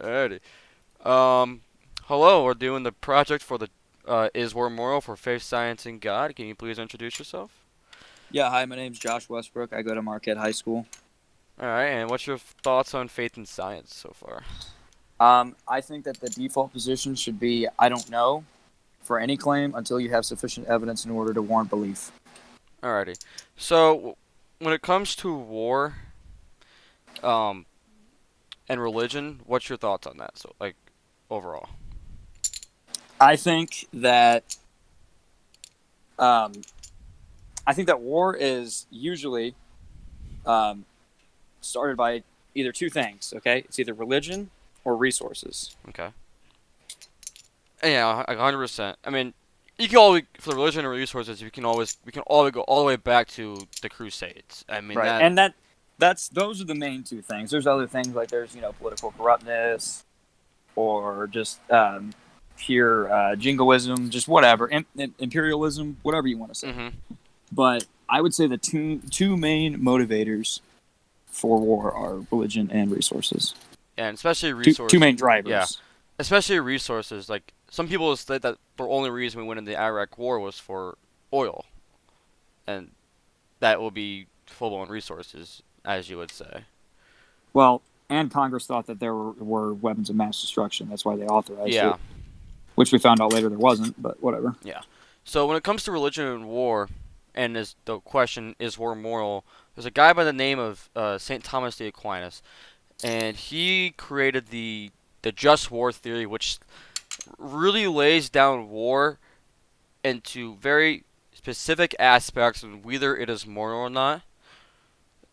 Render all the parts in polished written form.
Alrighty. Um, Hello. We're doing the project for the Is War Moral for Faith, Science, and God. Can you please introduce yourself? Yeah, hi, my name's Josh Westbrook. I go to Marquette High School. All right. And what's your thoughts on faith and science so far? I think that the default position should be I don't know for any claim until you have sufficient evidence in order to warrant belief. Alrighty. So, when it comes to war, um, and religion, what's your thoughts on that? So, like, overall. I think that um, I think that war is usually um, started by either two things. Okay, it's either religion or resources. Okay. Yeah, 100%. I mean, you can always for the religion and resources. We can always go all the way back to the Crusades. I mean Right, that. and that's those are the main two things. There's other things like there's political corruptness or just pure jingoism, just whatever, imperialism, whatever you want to say. Mhm. But I would say the two main motivators for war are religion and resources. And especially Two resources. main Yeah, drivers. especially resources. Like some people say that the only reason we went into the Iraq War was for oil, and that will be full on resources, as you would say. Well, and Congress thought that there were weapons of mass destruction. That's why they authorized it, Yeah, which we found out later there wasn't. But whatever. yeah. So when it comes to religion and war, and is the question is war moral? There's a guy by the name of Saint Thomas de Aquinas, and he created the just war theory, which really lays down war into very specific aspects of whether it is moral or not.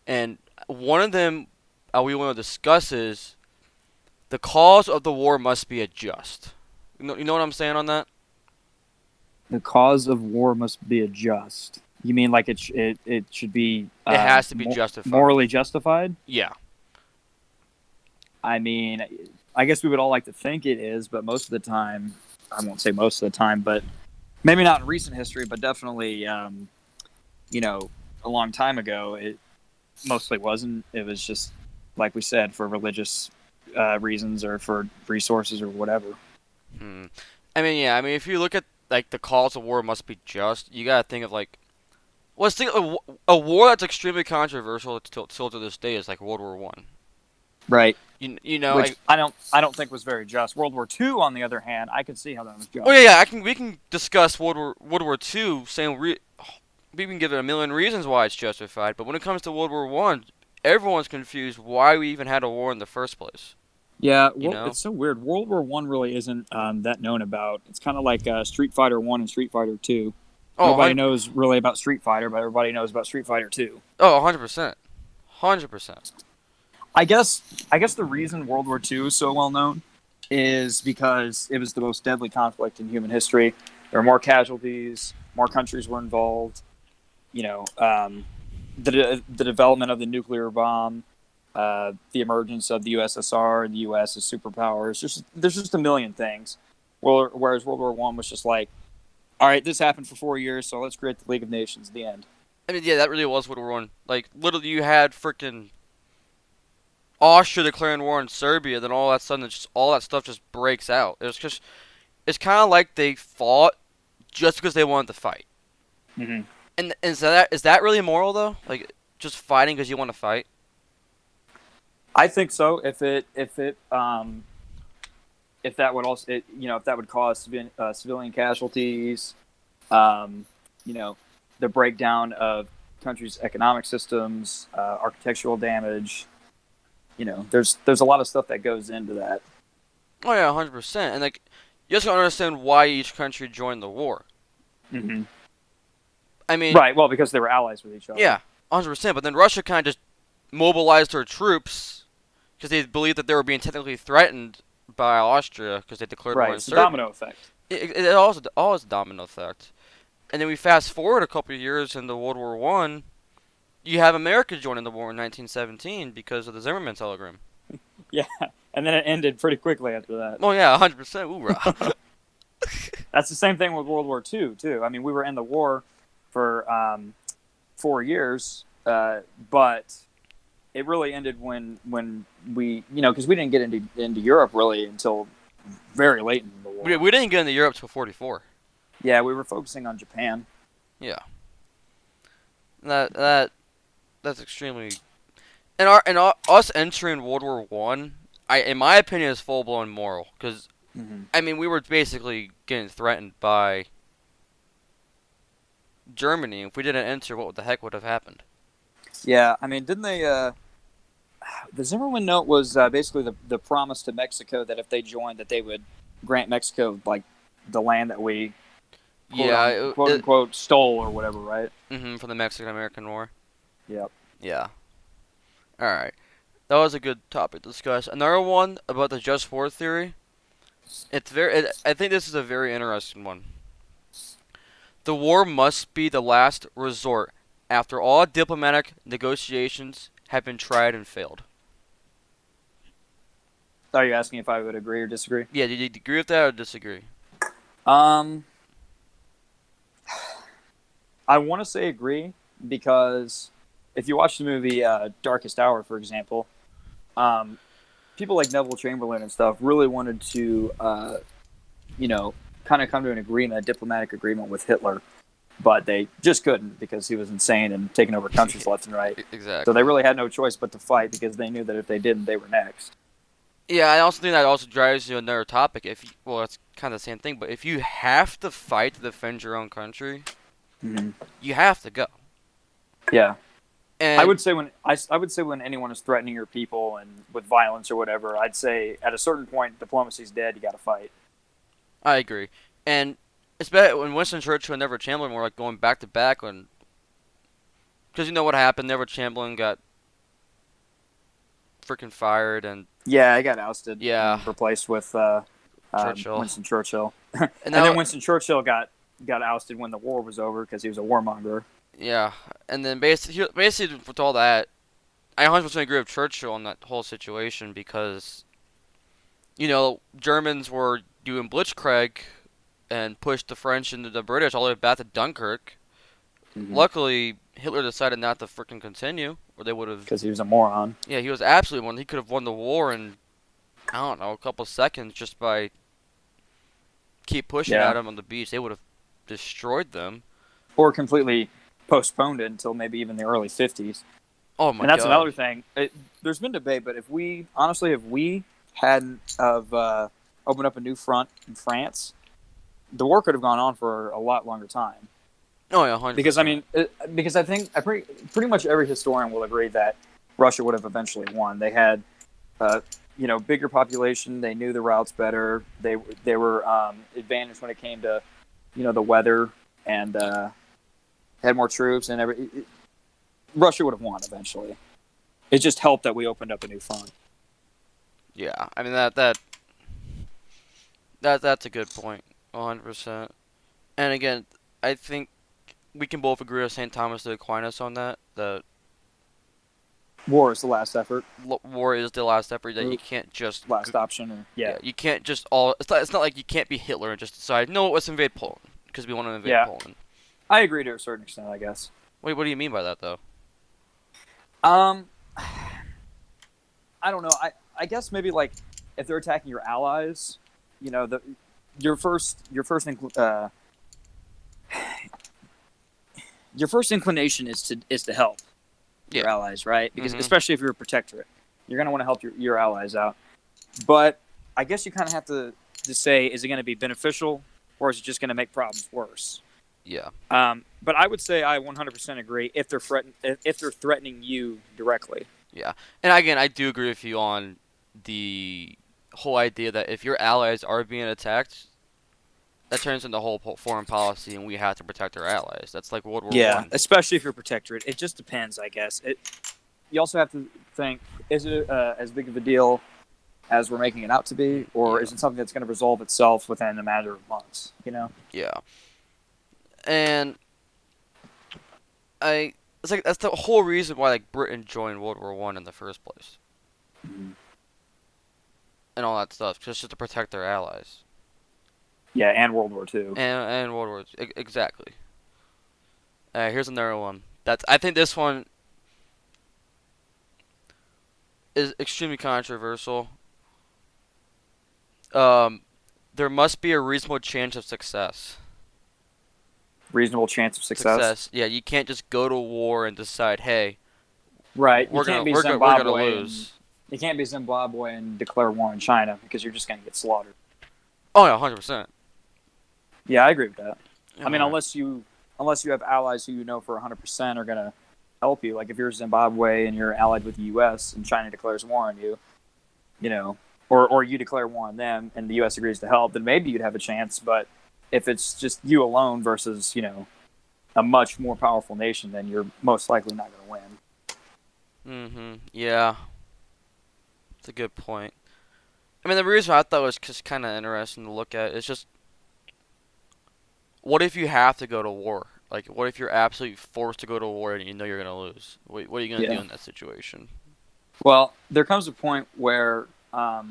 And one of them we want to discuss is the cause of the war must be a just. You know what I'm saying on that? The cause of war must be a just. You mean like it should be It has to be justified. morally justified? Yeah. I mean, I guess we would all like to think it is, but most of the time, I won't say most of the time, but maybe not in recent history, but definitely, you know, a long time ago, it mostly wasn't. It was just, like we said, for religious reasons or for resources or whatever. Hmm. I mean, yeah. I mean, if you look at like the cause of war must be just, you gotta think of like let's think of a war that's extremely controversial till to this day is like World War One. Right. You know Which like I don't think was very just. World War II, on the other hand, I could see how that was oh yeah, just. yeah, I can we can discuss World War Two, saying we can give it a million reasons why it's justified, but when it comes to World War One, everyone's confused why we even had a war in the first place. Yeah, You well, know? it's so weird. World War One really isn't that known about. It's kind of like Street Fighter One and Street Fighter Two. Oh, Nobody 100, knows really about Street Fighter, but everybody knows about Street Fighter Two. 100%, 100%. I guess the reason World War Two is so well known is because it was the most deadly conflict in human history. There were more casualties, more countries were involved. You know, the development of the nuclear bomb, the emergence of the USSR and the U.S. as superpowers. There's just a million things. Whereas World War One was just like, all right, this happened for 4 years, so let's create the League of Nations. The end. I mean, yeah, that really was World War One. Like, literally, you had freaking Austria declaring war on Serbia, then all that sudden, just all that stuff just breaks out. It's kind of like they fought just because they wanted to fight. Mm-hmm. And is that really moral though? Like, just fighting because you want to fight? I think so. If that would also if that would cause civilian casualties, um, you know, the breakdown of countries' economic systems, architectural damage. There's a lot of stuff that goes into that. Oh yeah, 100%. And like, you just gotta understand why each country joined the war. Mm-hmm. I mean, Right. Well, because they were allies with each other. yeah, 100%. But then Russia kind of just mobilized her troops because they believed that they were being technically threatened by Austria because they declared war Right. on It's a Serbia. domino effect. It also always a domino effect. And then we fast forward a couple of years into World War One. You have America joining the war in 1917 because of the Zimmerman telegram. Yeah. And then it ended pretty quickly after that. Oh yeah, 100%. Hoorah. That's the same thing with World War II too. I mean, we were in the war for 4 years, but it really ended when we, because we didn't get into Europe really until very late in the We, war. we didn't get into Europe till 44. Yeah, we were focusing on Japan. Yeah, that's extremely. And us entering World War One, in my opinion, is full blown moral. Because Hmm. I mean, we were basically getting threatened by Germany. If we didn't enter, what the heck would have happened? Yeah, I mean, didn't they? The Zimmerman note was basically the promise to Mexico that if they joined, that they would grant Mexico like the land that we Yeah, quote unquote stole or whatever, right? from the Mexican American War. Yep. Yeah. All right. That was a good topic to discuss. Another one about the just war theory. I think this is a very interesting one. The war must be the last resort after all diplomatic negotiations have been tried and failed. Are you asking if I would agree or disagree? Yeah, do you agree with that or disagree? Um, I want to say agree because if you watch the movie Darkest Hour, for example, um, people like Neville Chamberlain and stuff really wanted to, you know, kind of come to an agreement, a diplomatic agreement with Hitler, but they just couldn't because he was insane and taking over countries left and right. So they Exactly. really had no choice but to fight because they knew that if they didn't, they were next. Yeah, I also think that also drives you another topic. Well, it's kind of the same thing, but if you have to fight to defend your own country, Mm-hmm. you have to go. Yeah, I And would say I would say when anyone is threatening your people and with violence or whatever, I'd say at a certain point diplomacy's dead. You got to fight. I agree. And it's bad when Winston Churchill and Neville Chamberlain were like going back to back on, because you know what happened. Neville Chamberlain got freaking fired, and Yeah, he got ousted yeah, and replaced with Churchill. Winston Churchill, And and then now, Winston Churchill got ousted when the war was over because he was a warmonger. yeah, and then basically with all that, I 100% agree with Churchill on that whole situation because Germans were doing blitzkrieg and pushed the French into the British all the way back to Dunkirk. Mm-hmm. Luckily, Hitler decided not to freaking continue, or they would have. Because he was a moron. Yeah, he was absolutely one. He could have won the war in I don't know a couple seconds just by keep pushing Yeah, at him on the beach. They would have destroyed them. or completely postponed it until maybe even the early 50s. Oh my And that's god. another thing. There's been debate, but if we hadn't of opened up a new front in France, the war could have gone on for a lot longer time. Oh yeah, 100. Because I percent mean, because I think pretty much every historian will agree that Russia would have eventually won. They had, uh, bigger population. They knew the routes better. They were advantaged when it came to, the weather and had more troops and Russia would have won eventually. It just helped that we opened up a new front. Yeah, I mean that's a good point. 100%. And again, I think we can both agree with St. Thomas de Aquinas on that. The War is the last effort, war is the last effort. That or you can't just last option, or yeah, you can't just all. It's not like you can't be Hitler and just decide no, let's invade Poland because we want to invade yeah. Poland. I agree to a certain extent, I guess. Wait, what do you mean by that though? Um, I don't know. I guess maybe like if they're attacking your allies, the your first inclination is to help your Yeah. allies, right? Because Mhm. especially if you're a protectorate, you're gonna want to help your allies out. But I guess you kind of have to say, is it going to be beneficial or is it just going to make problems worse? Yeah. But I would say I 100% agree if they're threatening you directly. Yeah. And again, I do agree with you on the whole idea that if your allies are being attacked, that turns into whole foreign policy, and we have to protect our allies. That's like World War Yeah, One. especially if you're a protectorate. It just depends, I guess. You also have to think: is it as big of a deal as we're making it out to be, or Yeah. is it something that's going to resolve itself within a matter of months? Yeah. And it's like that's the whole reason why like Britain joined World War One in the first place, Mhm. and all that stuff, just to protect their allies. Yeah, and World War II. And World War exactly. Here's another one. I think this one. is extremely controversial. Um, there must be a reasonable chance of success. Reasonable chance of success. Success. Yeah, you can't just go to war and decide, hey, Right. You we're can't gonna be we're gonna Zimbabwe and lose. you can't be Zimbabwe and declare war on China because you're just going to get slaughtered. Oh yeah, 100%. Yeah, I agree with that. All I mean, right. unless you have allies who you know for 100% are going to help you. Like if you're Zimbabwe and you're allied with the U.S. and China declares war on you, you know, or you declare war on them and the U.S. agrees to help, then maybe you'd have a chance. But if it's just you alone versus a much more powerful nation, then you're most likely not going to win. Yeah, it's a good point. I mean, the reason I thought was just kind of interesting to look at is just what if you have to go to war? Like, what if you're absolutely forced to go to war and you know you're gonna lose? What are you gonna do Yeah. in that situation? Well, there comes a point where I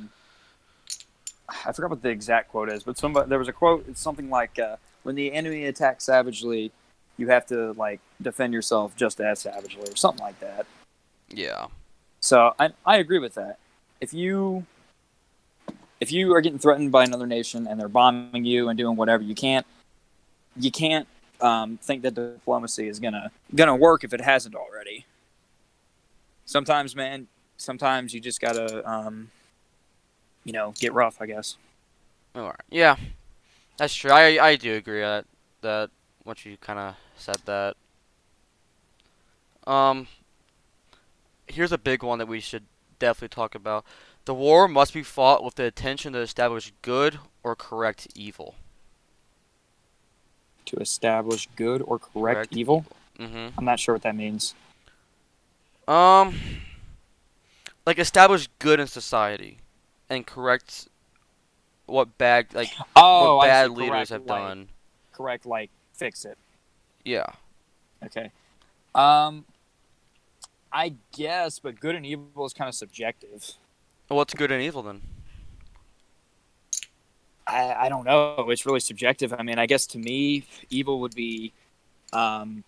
forgot what the exact quote is, but there was a quote. It's something like, "When the enemy attacks savagely, you have to like defend yourself just as savagely," or something like that. Yeah. So I agree with that. If you if you are getting threatened by another nation and they're bombing you and doing whatever, you can't think that diplomacy is gonna work if it hasn't already. Sometimes, man, sometimes you just gotta get rough, I guess. All right. Yeah, that's true. I do agree that once you kind of said that. Um, here's a big one that we should definitely talk about. The war must be fought with the intention to establish good or correct evil. To establish good or correct Correct evil. evil. Mhm. I'm not sure what that means. Um, like establish good in society, and correct what Oh, I see. bad leaders Correct, have like done. fix it. Yeah. Okay. Um, I guess, but good and evil is kind of subjective. What's good and evil then? I don't know. It's really subjective. I mean, I guess to me, evil would be um,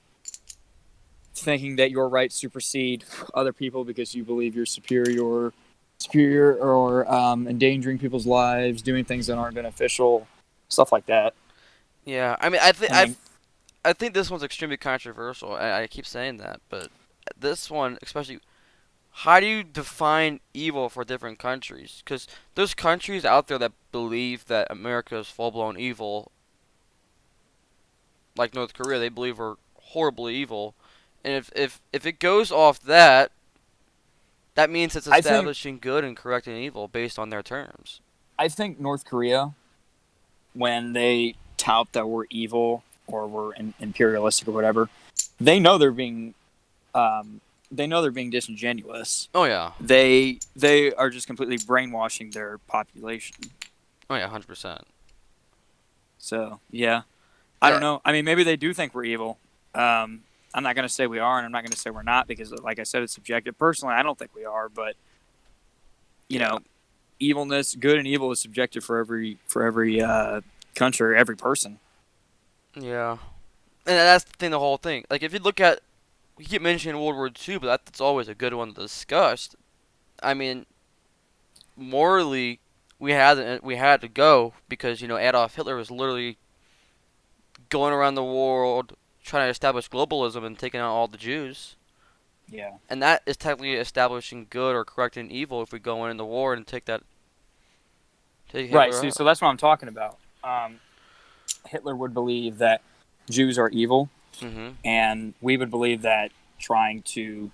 thinking that your rights supersede other people because you believe you're superior, or endangering people's lives, doing things that aren't beneficial, stuff like that. Yeah. I mean, I mean, I think this one's extremely controversial. I keep saying that, but this one, especially, how do you define evil for different countries? Because there's countries out there that believe that America is full blown evil, like North Korea. They believe we're horribly evil, and if it goes off that, that means it's I think establishing good and correcting evil based on their terms. I think North Korea, when they tout that we're evil or we're imperialistic or whatever, they know they're being disingenuous. Oh yeah. They are just completely brainwashing their population. Oh yeah, 100%. So yeah, I don't Yeah. know. I mean, maybe they do think we're evil. I'm not going to say we are, and I'm not going to say we're not because, like I said, it's subjective. Personally, I don't think we are, but you Yeah. know, evilness, good and evil, is subjective for every country, every person. Yeah. And that's the thing, the whole thing. Like, if you look at, we keep mentioning World War II, but that's always a good one to discuss. I mean, morally, we had to go because Adolf Hitler was literally going around the world trying to establish globalism and taking out all the Jews. Yeah. And that is technically establishing good or correcting evil if we go in the war and take Right. Hitler See, out. so that's what I'm talking about. Hitler would believe that Jews are evil, Mhm. and we would believe that trying to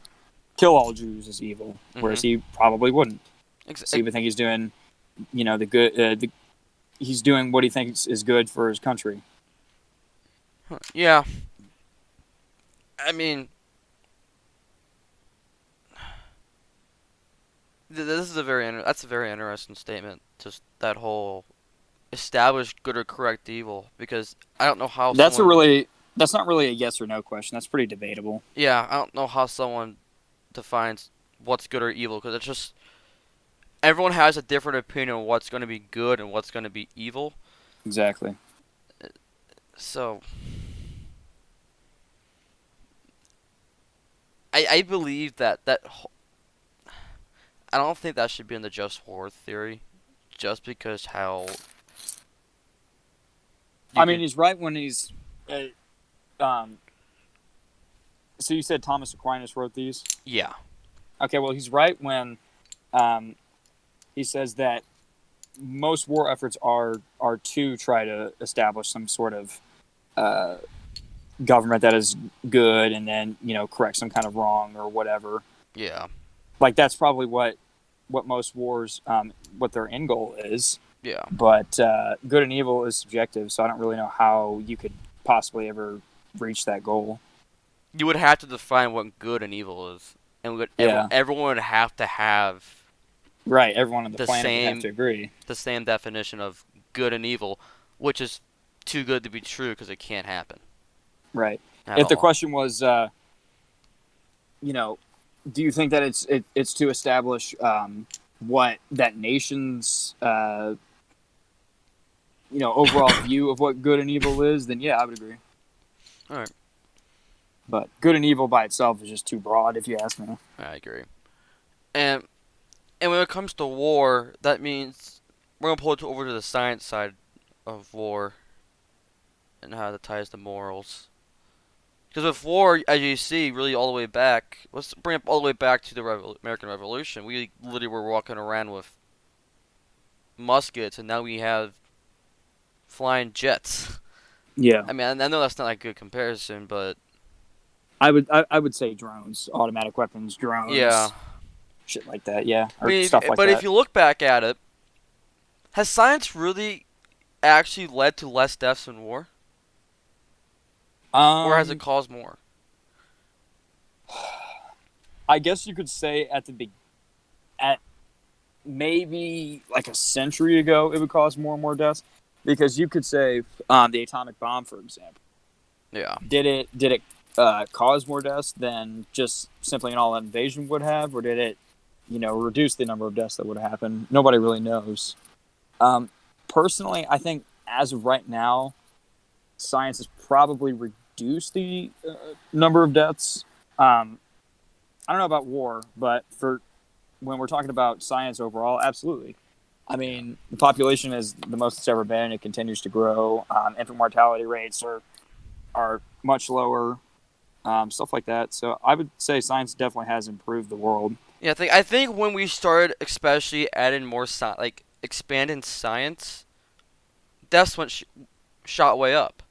kill all Jews is evil, whereas Mhm. he probably wouldn't. Ex- So he would think he's doing, the good. He's doing what he thinks is good for his country. yeah. I mean, this is that's a very interesting statement. Just that whole establish good or correct evil, because I don't know how That's a someone. really that's not really a yes or no question. That's pretty debatable. Yeah, I don't know how someone defines what's good or evil, because it's just everyone has a different opinion on what's going to be good and what's going to be evil. Exactly. So I believe that I don't think that should be in the just war theory, just because how you I mean, could. he's right when he's. Um, so you said Thomas Aquinas wrote these? Yeah, Okay, well, he's right when um, he says that most war efforts are to try to establish some sort of uh, government that is good, and then correct some kind of wrong or whatever. yeah, Like that's probably what most wars what their end goal is. yeah. But good and evil is subjective, so I don't really know how you could possibly ever reach that goal. You would have to define what good and evil is, and Yeah, everyone would have to have right. Everyone on the the planet would have same to agree. the same definition of good and evil, which is too good to be true because it can't happen Right. at If the all. question was, you know, do you think that it's to establish what that nation's overall view of what good and evil is, then yeah, I would agree. All right, But good and evil by itself is just too broad, if you ask me. I agree. And when it comes to war, that means we're gonna pull it over to the science side of war and how that ties to morals. Because with war, as you see, really all the way back, let's bring up all the way back to the American Revolution. We literally were walking around with muskets, and now we have flying jets. Yeah, I mean, I know that's not a good comparison, but I would say drones, automatic weapons, yeah. drones, shit like that. Yeah, I or mean, stuff like but if that. you look back at it, has science really actually led to less deaths in war, or has it Um, caused more? I guess you could say at maybe like a century ago, it would cause more and more deaths because you could say the atomic bomb, for example. Yeah. Did it cause more deaths than just simply an all-out invasion would have, or did it, reduce the number of deaths that would happen? Nobody really knows. Um, Personally, I think as of right now, science has probably reduced the number of deaths. I don't know about war, but for when we're talking about science overall, absolutely. I Yeah. mean, the population is the most it's ever been. It continues to grow. Infant mortality rates are much lower. Stuff like that. So I would say science definitely has improved the world. Yeah, I think when we started, especially adding more like expanding science, deaths went shot way up.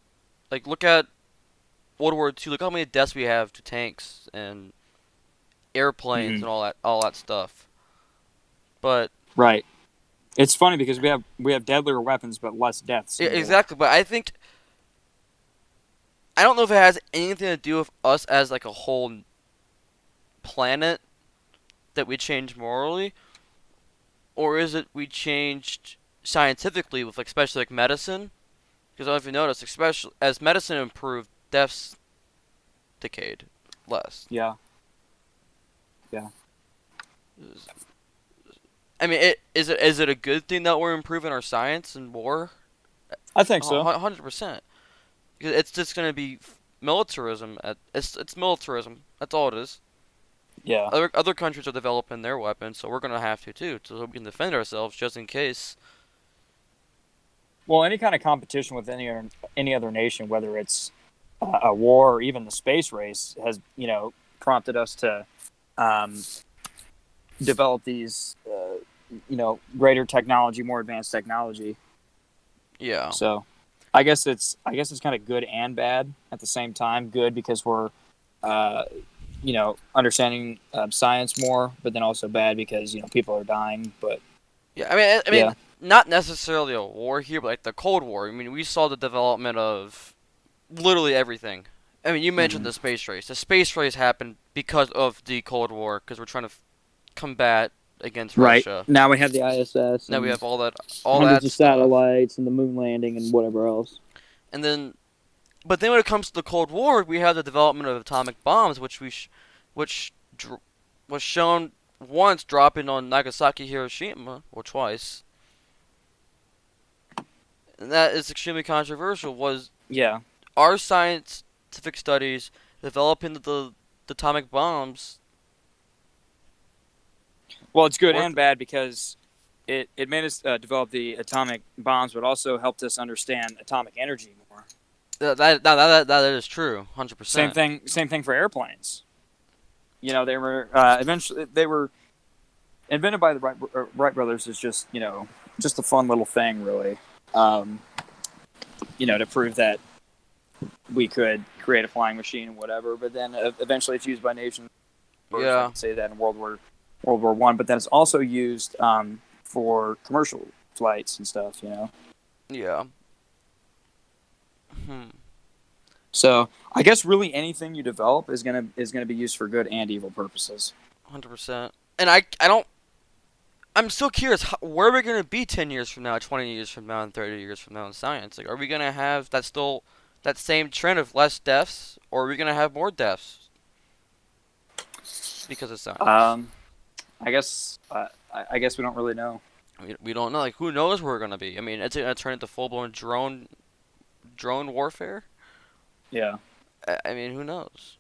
Like look at World War II. Look how many deaths we have to tanks and airplanes Mm-hmm. and all that stuff. But Right. It's funny because we have deadlier weapons but less deaths in war. exactly. But I don't know if it has anything to do with us as like a whole planet that we changed morally, or is it we changed scientifically with like especially like medicine? Because I don't know if you noticed, especially as medicine improved, deaths decayed less. Yeah. Yeah. I mean, is it a good thing that we're improving our science and war? I think so. 100%. It's just gonna be militarism. It's militarism. That's all it is. Yeah. Other countries are developing their weapons, so we're gonna have to too, so we can defend ourselves just in case. Well, any kind of competition with any other nation, whether it's a war or even the space race, has prompted us to um, develop these greater technology, more advanced technology. Yeah, So, I guess it's kind of good and bad at the same time. Good because we're uh, understanding science more, but then also bad because people are dying. But yeah. I mean, yeah, not necessarily a war here, but like the Cold War. I mean, we saw the development of literally everything. I mean, you mentioned hmm the space race. The space race happened because of the Cold War, because we're trying to combat against right Russia. now we have the ISS Now we and have all that hundreds of stuff, satellites and the moon landing and whatever else. and then, but then when it comes to the Cold War, we have the development of atomic bombs, which was shown once dropping on Nagasaki, Hiroshima, or twice, and that is extremely controversial. Was Yeah. our scientific studies developing the atomic bombs Well, it's good Worth and bad because it made us develop the atomic bombs, but also helped us understand atomic energy more. that is true, 100%. Same thing for airplanes. You know, they were eventually they were invented by the Wright brothers. Is just just a fun little thing, really. Um, to prove that we could create a flying machine and whatever. But then eventually, it's used by nations. I Yeah, can say that in World War One, but then it's also used for commercial flights and stuff. yeah. Hmm. So I guess really anything you develop is gonna be used for good and evil purposes. 100%. And I don't. I'm still curious. Where are we gonna be 10 years from now, 20 years from now, and 30 years from now in science? Like, are we gonna have that same trend of less deaths, or are we gonna have more deaths because of science? Um, I guess we don't really know. We don't know. Like, who knows where we're gonna be? I mean, it's gonna turn into full blown drone warfare. Yeah. I mean, who knows?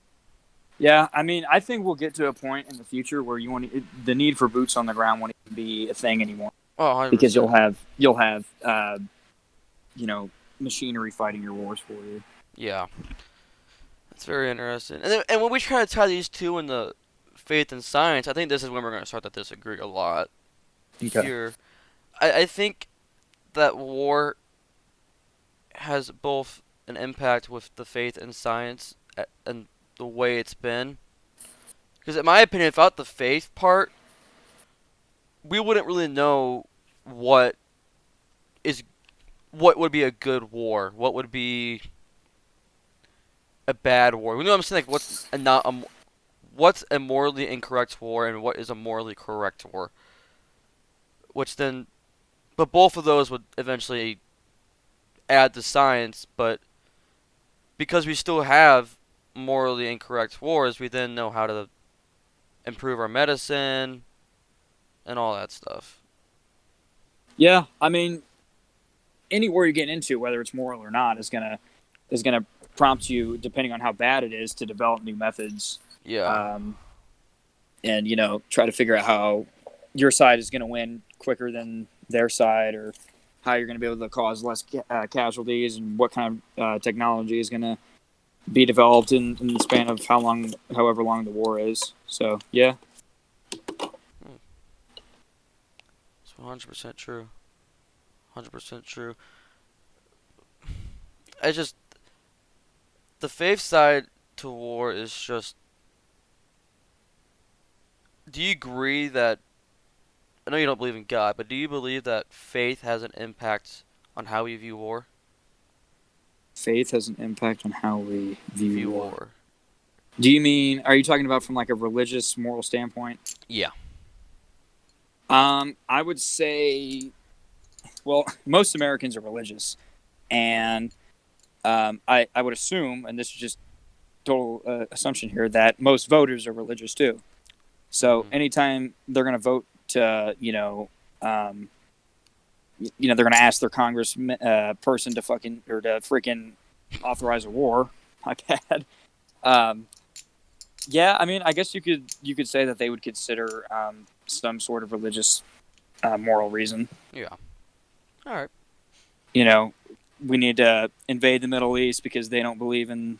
Yeah, I mean, I think we'll get to a point in the future where the need for boots on the ground won't even be a thing anymore Oh, because 100%. you'll have machinery fighting your wars for you. Yeah, that's very interesting. And when we try to tie these two in the faith and science, I think this is when we're gonna start to disagree a lot. Okay. Here, I think that war has both an impact with the faith and science and the way it's been. Because in my opinion, without the faith part, we wouldn't really know what is what would be a good war, what would be a bad war. You know what I'm saying? Like what's a morally incorrect war and what is a morally correct war. Which then, but both of those would eventually add to science. But because we still have morally incorrect wars, we then know how to improve our medicine and all that stuff. Yeah, I mean, any war you get into, whether it's moral or not, is gonna prompt you, depending on how bad it is, to develop new methods, Yeah. um, and try to figure out how your side is gonna win quicker than their side, or how you're gonna be able to cause less casualties, and what kind of technology is gonna be developed in the span of however long the war is. So yeah, Hmm. It's 100% true. 100% true. I just the faith side to war is just. Do you agree that I know you don't believe in God, but do you believe that faith has an impact on how we view war? faith has an impact on how we view View war. war. Are you talking about from like a religious, moral standpoint? Yeah. I would say, well, most Americans are religious, and I would assume, and this is just total assumption here, that most voters are religious too. So Mhm. anytime they're going to vote to, they're going to ask their Congress person to freaking authorize a war. My bad. Um, yeah, I mean, I guess you could say that they would consider some sort of religious moral reason. Yeah. All right. You know, we need to invade the Middle East because they don't believe in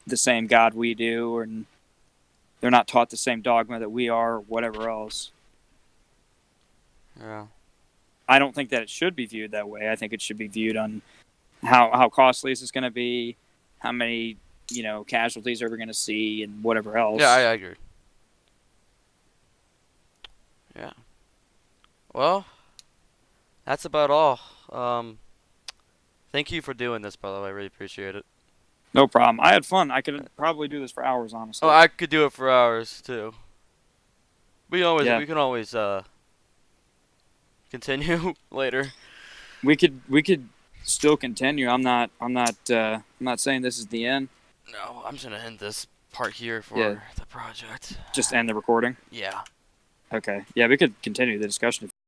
the same God we do, and they're not taught the same dogma that we are, or whatever else. Yeah. I don't think that it should be viewed that way. I think it should be viewed on how costly is this going to be, how many casualties are we going to see, and whatever Yeah, I else. agree. Yeah. Well, that's about all. Um, Thank you for doing this, by the way. I really appreciate it. No problem. I had fun. I could probably do this for hours, Oh, honestly. I could do it for hours too. Yeah, We can always continue later. we could still continue. I'm not saying this is the end. No, I'm just gonna end this part here Yeah, for the project. just end the recording. Yeah. Okay. Yeah, we could continue the discussion if